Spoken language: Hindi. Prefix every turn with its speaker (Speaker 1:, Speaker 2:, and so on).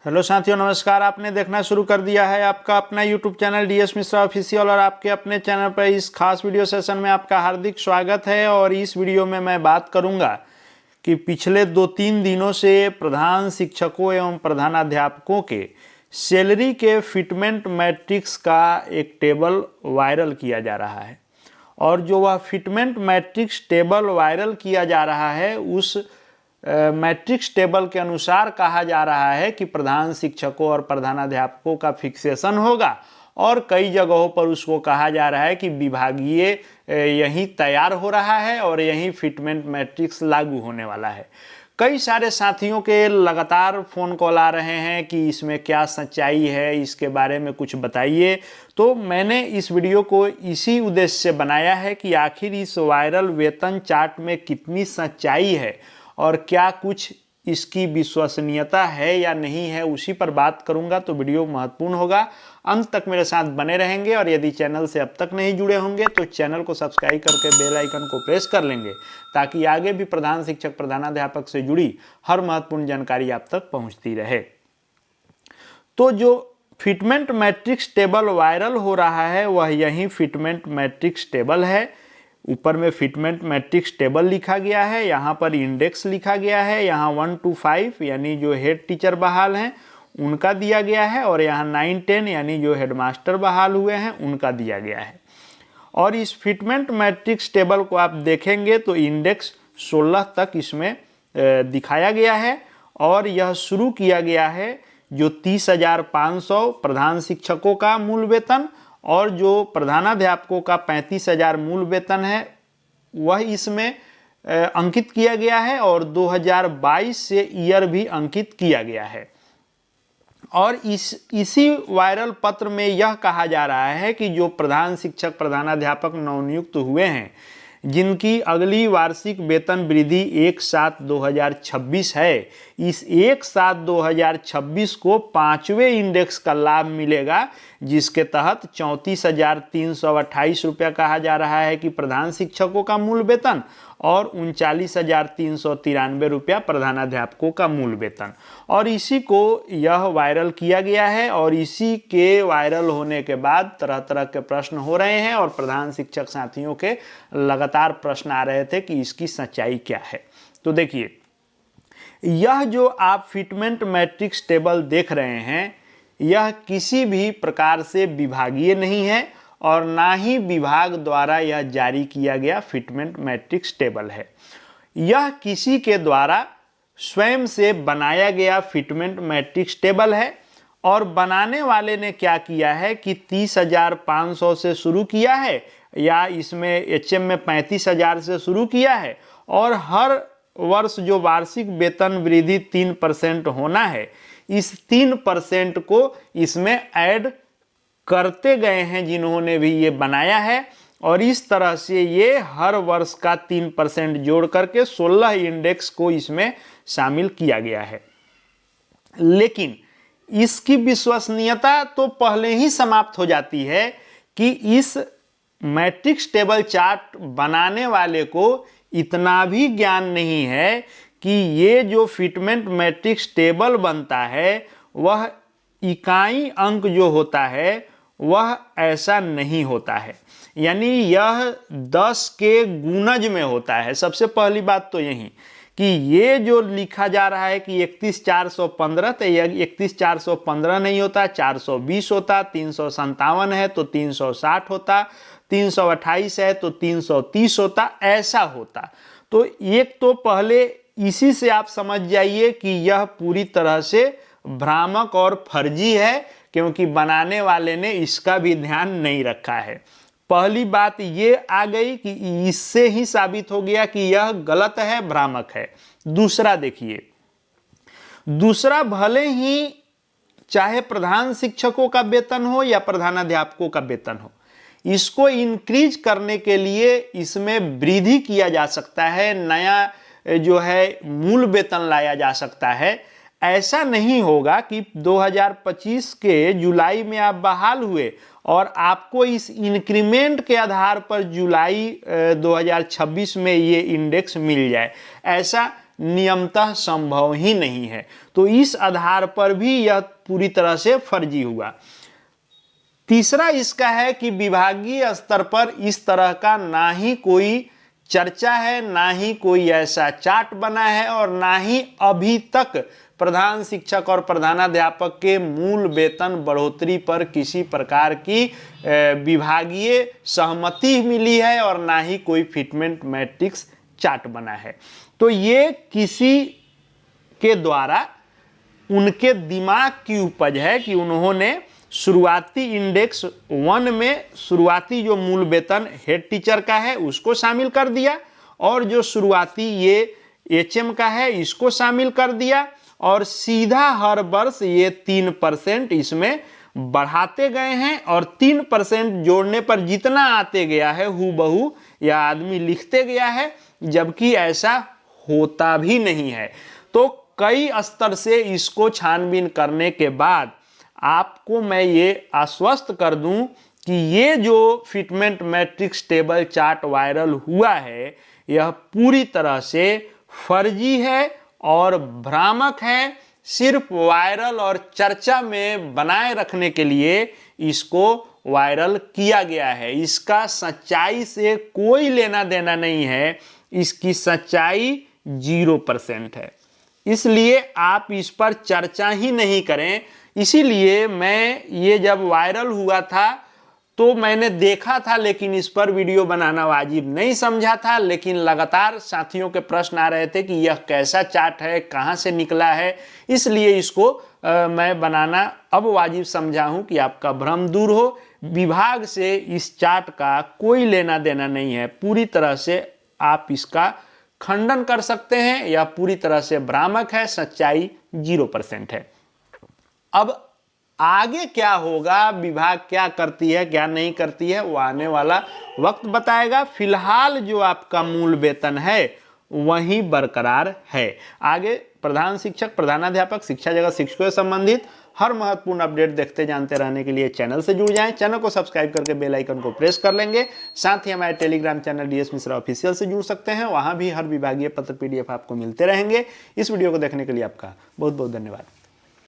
Speaker 1: हेलो साथियों, नमस्कार। आपने देखना शुरू कर दिया है आपका अपना YouTube channel DS Mishra official और आपके अपने चैनल पर इस खास वीडियो सेशन में आपका हार्दिक स्वागत है। और इस वीडियो में मैं बात करूंगा कि पिछले 2-3 दिनों से प्रधान शिक्षकों एवं प्रधानाध्यापकों के सैलरी के फिटमेंट मैट्रिक्स का एक टेबल वायरल किया जा रहा है। और जो वह फिटमेंट मैट्रिक्स टेबल वायरल किया जा रहा है उस मैट्रिक्स टेबल के अनुसार कहा जा रहा है कि प्रधान शिक्षकों और प्रधानाध्यापकों का फिक्सेशन होगा। और कई जगहों पर उसको कहा जा रहा है कि विभागीय यहीं तैयार हो रहा है और यहीं फिटमेंट मैट्रिक्स लागू होने वाला है। कई सारे साथियों के लगातार फ़ोन कॉल आ रहे हैं कि इसमें क्या सच्चाई है, इसके बारे में कुछ बताइए। तो मैंने इस वीडियो को इसी उद्देश्य से बनाया है कि आखिर इस वायरल वेतन चार्ट में कितनी सच्चाई है और क्या कुछ इसकी विश्वसनीयता है या नहीं है, उसी पर बात करूंगा। तो वीडियो महत्वपूर्ण होगा, अंत तक मेरे साथ बने रहेंगे। और यदि चैनल से अब तक नहीं जुड़े होंगे तो चैनल को सब्सक्राइब करके बेल आइकन को प्रेस कर लेंगे, ताकि आगे भी प्रधान शिक्षक प्रधानाध्यापक से जुड़ी हर महत्वपूर्ण जानकारी आप तक पहुंचती रहे। तो जो फिटमेंट मैट्रिक्स टेबल वायरल हो रहा है वह यही फिटमेंट मैट्रिक्स टेबल है। ऊपर में फिटमेंट मैट्रिक्स टेबल लिखा गया है, यहाँ पर इंडेक्स लिखा गया है, यहाँ 1 to 5 यानी जो हेड टीचर बहाल हैं उनका दिया गया है, और यहाँ 9-10 यानी जो हेडमास्टर बहाल हुए हैं उनका दिया गया है। और इस फिटमेंट मैट्रिक्स टेबल को आप देखेंगे तो इंडेक्स 16 तक इसमें दिखाया गया है। और यह शुरू किया गया है जो 30,500 प्रधान शिक्षकों का मूल वेतन और जो प्रधानाध्यापकों का 35,000 मूल वेतन है वह इसमें अंकित किया गया है। और 2022 से ईयर भी अंकित किया गया है। और इसी वायरल पत्र में यह कहा जा रहा है कि जो प्रधान शिक्षक प्रधानाध्यापक नवनियुक्त हुए हैं, जिनकी अगली वार्षिक वेतन वृद्धि 1/7/2026 है, इस 1/7/2026 को 5वें इंडेक्स का लाभ मिलेगा, जिसके तहत 34,328 रुपया कहा जा रहा है कि प्रधान शिक्षकों का मूल वेतन और 39,393 रुपया प्रधानाध्यापकों का मूल वेतन। और इसी को यह वायरल किया गया है। और इसी के वायरल होने के बाद तरह तरह के प्रश्न हो रहे हैं और प्रधान शिक्षक साथियों के लगातार प्रश्न आ रहे थे कि इसकी सच्चाई क्या है। तो देखिए, यह जो आप फिटमेंट मैट्रिक्स टेबल देख रहे हैं यह किसी भी प्रकार से विभागीय नहीं है और ना ही विभाग द्वारा यह जारी किया गया फिटमेंट मैट्रिक्स टेबल है। यह किसी के द्वारा स्वयं से बनाया गया फिटमेंट मैट्रिक्स टेबल है। और बनाने वाले ने क्या किया है कि 30,500 से शुरू किया है, या इसमें एचएम में 35,000 से शुरू किया है, और हर वर्ष जो वार्षिक वेतन वृद्धि 3% होना है, इस 3% को इसमें ऐड करते गए हैं जिन्होंने भी ये बनाया है। और इस तरह से ये हर वर्ष का 3% जोड़ करके 16 इंडेक्स को इसमें शामिल किया गया है। लेकिन इसकी विश्वसनीयता तो पहले ही समाप्त हो जाती है कि इस मैट्रिक्स टेबल चार्ट बनाने वाले को इतना भी ज्ञान नहीं है कि ये जो फिटमेंट मैट्रिक्स टेबल बनता है वह इकाई अंक जो होता है वह ऐसा नहीं होता है, यानी यह 10 के गुणज में होता है। सबसे पहली बात तो यही कि ये जो लिखा जा रहा है कि 31,415, तो यह 31,415 नहीं होता, 420 होता, 357 है तो 360 होता, 328 है तो 330 होता, ऐसा होता। तो एक तो पहले इसी से आप समझ जाइए कि यह पूरी तरह से भ्रामक और फर्जी है, क्योंकि बनाने वाले ने इसका भी ध्यान नहीं रखा है। पहली बात ये आ गई कि इससे ही साबित हो गया कि यह गलत है, भ्रामक है। दूसरा देखिए, दूसरा भले ही चाहे प्रधान शिक्षकों का वेतन हो या प्रधानाध्यापकों का वेतन हो, इसको इंक्रीज करने के लिए इसमें वृद्धि किया जा सकता है, नया जो है मूल वेतन लाया जा सकता है। ऐसा नहीं होगा कि 2025 के जुलाई में आप बहाल हुए और आपको इस इंक्रीमेंट के आधार पर जुलाई 2026 में ये इंडेक्स मिल जाए। ऐसा नियमतः संभव ही नहीं है। तो इस आधार पर भी यह पूरी तरह से फर्जी हुआ। तीसरा इसका है कि विभागीय स्तर पर इस तरह का ना ही कोई चर्चा है, ना ही कोई ऐसा चार्ट बना है और ना ही अभी तक प्रधान शिक्षक और प्रधानाध्यापक के मूल वेतन बढ़ोतरी पर किसी प्रकार की विभागीय सहमति मिली है और ना ही कोई फिटमेंट मैट्रिक्स चार्ट बना है। तो ये किसी के द्वारा उनके दिमाग की उपज है कि उन्होंने शुरुआती इंडेक्स 1 में शुरुआती जो मूल वेतन हेड टीचर का है उसको शामिल कर दिया और जो शुरुआती ये एचएम का है इसको शामिल कर दिया और सीधा हर वर्ष ये 3% इसमें बढ़ाते गए हैं और 3% जोड़ने पर जितना आते गया है हूबहू यह आदमी लिखते गया है, जबकि ऐसा होता भी नहीं है। तो कई स्तर से इसको छानबीन करने के बाद आपको मैं ये आश्वस्त कर दूं कि ये जो fitment matrix table chart viral हुआ है यह पूरी तरह से फर्जी है और भ्रामक है। सिर्फ वायरल और चर्चा में बनाए रखने के लिए इसको वायरल किया गया है। इसका सच्चाई से कोई लेना देना नहीं है, इसकी सच्चाई 0% है। इसलिए आप इस पर चर्चा ही नहीं करें। इसीलिए मैं ये जब वायरल हुआ था तो मैंने देखा था, लेकिन इस पर वीडियो बनाना वाजिब नहीं समझा था। लेकिन लगातार साथियों के प्रश्न आ रहे थे कि यह कैसा चार्ट है, कहाँ से निकला है, इसलिए इसको मैं बनाना अब वाजिब समझा हूँ कि आपका भ्रम दूर हो। विभाग से इस चार्ट का कोई लेना देना नहीं है। पूरी तरह से आप इसका खंडन कर सकते हैं, यह पूरी तरह से भ्रामक है, सच्चाई 0% है। अब आगे क्या होगा, विभाग क्या करती है क्या नहीं करती है, वो आने वाला वक्त बताएगा। फिलहाल जो आपका मूल वेतन है वही बरकरार है। आगे प्रधान शिक्षक, प्रधानाध्यापक, शिक्षा जगत, शिक्षकों से संबंधित हर महत्वपूर्ण अपडेट देखते जानते रहने के लिए चैनल से जुड़ जाएं। चैनल को सब्सक्राइब करके बेल आइकन को प्रेस कर लेंगे। साथ ही हमारे Telegram channel DS Mishra official से जुड़ सकते हैं, वहां भी हर विभागीय पत्र PDF आपको मिलते रहेंगे। इस वीडियो को देखने के लिए आपका बहुत बहुत धन्यवाद।